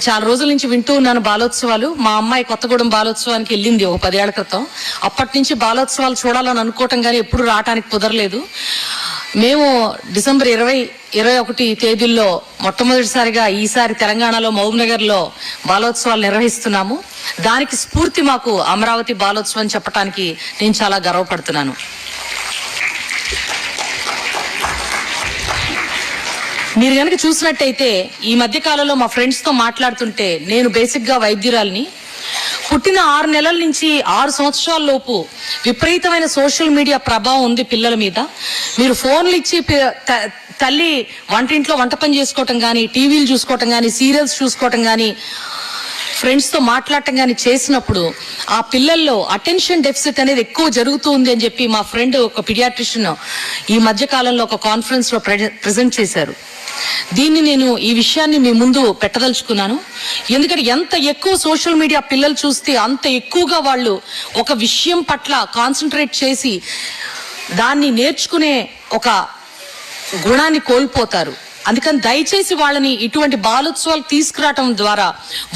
చాలా రోజుల నుంచి వింటూ ఉన్నాను బాలోత్సవాలు. మా అమ్మాయి కొత్తగూడెం బాలోత్సవానికి వెళ్ళింది ఒక 10 ఏళ్ల క్రితం. అప్పటి నుంచి బాలోత్సవాలు చూడాలని అనుకోవటం కానీ ఎప్పుడు రావటానికి కుదరలేదు. మేము డిసెంబర్ 20-21 తేదీల్లో మొట్టమొదటిసారిగా ఈసారి తెలంగాణలో మహబూబ్నగర్లో బాలోత్సవాలు నిర్వహిస్తున్నాము. దానికి స్ఫూర్తి మాకు అమరావతి బాలోత్సవం చెప్పడానికి నేను చాలా గర్వపడుతున్నాను. మీరు కనుక చూసినట్టయితే ఈ మధ్య కాలంలో మా ఫ్రెండ్స్తో మాట్లాడుతుంటే, నేను బేసిక్గా వైద్యురాలిని. పుట్టిన 6 నెలల నుంచి 6 సంవత్సరాల లోపు విపరీతమైన సోషల్ మీడియా ప్రభావం ఉంది పిల్లల మీద. మీరు ఫోన్లు ఇచ్చి తల్లి వంటింట్లో వంట పని చేసుకోవటం కానీ, టీవీలు చూసుకోవటం కానీ, సీరియల్స్ చూసుకోవటం కానీ, ఫ్రెండ్స్తో మాట్లాడటం కానీ చేసినప్పుడు ఆ పిల్లల్లో అటెన్షన్ డెఫిసిట్ అనేది ఎక్కువ జరుగుతుంది అని చెప్పి మా ఫ్రెండ్ ఒక పీడియాట్రిషియన్ ఈ మధ్య కాలంలో ఒక కాన్ఫరెన్స్లో ప్రజెంట్ చేశారు. నేను ఈ విషయాన్ని మీ ముందు పెట్టదలుచుకున్నాను. ఎందుకంటే ఎంత ఎక్కువ సోషల్ మీడియా పిల్లలు చూస్తే అంత ఎక్కువగా వాళ్ళు ఒక విషయం పట్ల కాన్సన్ట్రేట్ చేసి దాన్ని నేర్చుకునే ఒక గుణాన్ని కోల్పోతారు. అందుకని దయచేసి వాళ్ళని ఇటువంటి బాలోత్సవాలు తీసుకురావటం ద్వారా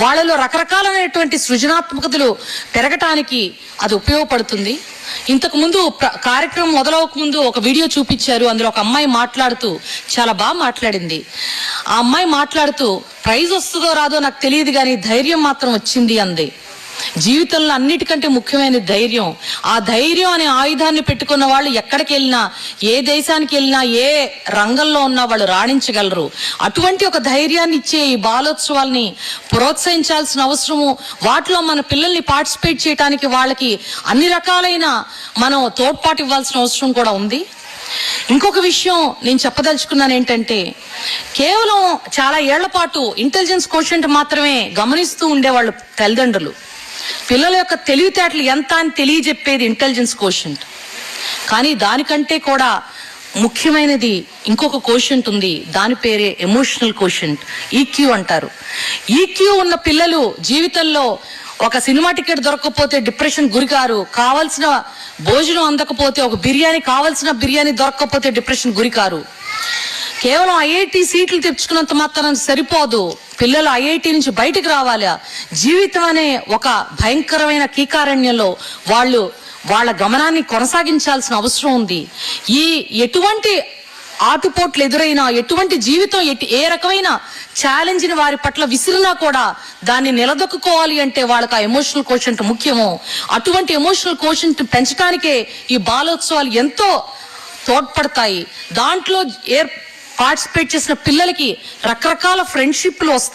వాళ్ళలో రకరకాలైనటువంటి సృజనాత్మకతలు పెరగటానికి అది ఉపయోగపడుతుంది. ఇంతకు ముందు కార్యక్రమం మొదలవక ముందు ఒక వీడియో చూపించారు. అందులో ఒక అమ్మాయి మాట్లాడుతూ చాలా బాగా మాట్లాడింది. ఆ అమ్మాయి మాట్లాడుతూ ప్రైజ్ వస్తుందో రాదో నాకు తెలియదు కానీ ధైర్యం మాత్రం వచ్చింది అంది. జీవితంలో అన్నిటికంటే ముఖ్యమైన ధైర్యం. ఆ ధైర్యం అనే ఆయుధాన్ని పెట్టుకున్న వాళ్ళు ఎక్కడికి వెళ్ళినా, ఏ దేశానికి వెళ్ళినా, ఏ రంగంలో ఉన్నా వాళ్ళు రాణించగలరు. అటువంటి ఒక ధైర్యాన్ని ఇచ్చే ఈ బాలోత్సవాల్ని ప్రోత్సహించాల్సిన అవసరము, వాటిలో మన పిల్లల్ని పార్టిసిపేట్ చేయడానికి వాళ్ళకి అన్ని రకాలైన మనం తోడ్పాటు ఇవ్వాల్సిన అవసరం కూడా ఉంది. ఇంకొక విషయం నేను చెప్పదలుచుకున్నాను ఏంటంటే, కేవలం చాలా ఏళ్ల పాటు ఇంటెలిజెన్స్ కోషెంట్ మాత్రమే గమనిస్తూ ఉండేవాళ్ళు తల్లిదండ్రులు. పిల్లల యొక్క తెలివితేటలు ఎంత అని తెలియజెప్పేది ఇంటెలిజెన్స్ కోషెంట్. కానీ దానికంటే కూడా ముఖ్యమైనది ఇంకొక కోషెంట్ ఉంది. దాని పేరే ఎమోషనల్ కోషెంట్, ఈక్యూ అంటారు. ఈక్యూ ఉన్న పిల్లలు జీవితంలో ఒక సినిమా టికెట్ దొరకకపోతే డిప్రెషన్ గురికారు, కావాల్సిన భోజనం అందకపోతే, ఒక కావాల్సిన బిర్యానీ దొరకకపోతే డిప్రెషన్ గురికారు. కేవలం ఐఐటి సీట్లు తెచ్చుకున్నంత మాత్రం సరిపోదు. పిల్లలు ఐఐటి నుంచి బయటకు రావాలి. జీవితం అనే ఒక భయంకరమైన కీకారణ్యంలో వాళ్ళు వాళ్ళ గమనాన్ని కొనసాగించాల్సిన అవసరం ఉంది. ఎటువంటి ఆటుపోట్లు ఎదురైనా, ఎటువంటి జీవితం ఏ రకమైన ఛాలెంజ్ని వారి పట్ల విసిరినా కూడా దాన్ని నిలదొక్కుకోవాలి అంటే వాళ్ళకి ఆ ఎమోషనల్ కోషెంట్ ముఖ్యము. అటువంటి ఎమోషనల్ కోషెంట్ పెంచడానికే ఈ బాలోత్సవాలు ఎంతో తోడ్పడతాయి. దాంట్లో పార్టిసిపేట్ చేసిన పిల్లలకి రకరకాల ఫ్రెండ్షిప్లు వస్తాయి.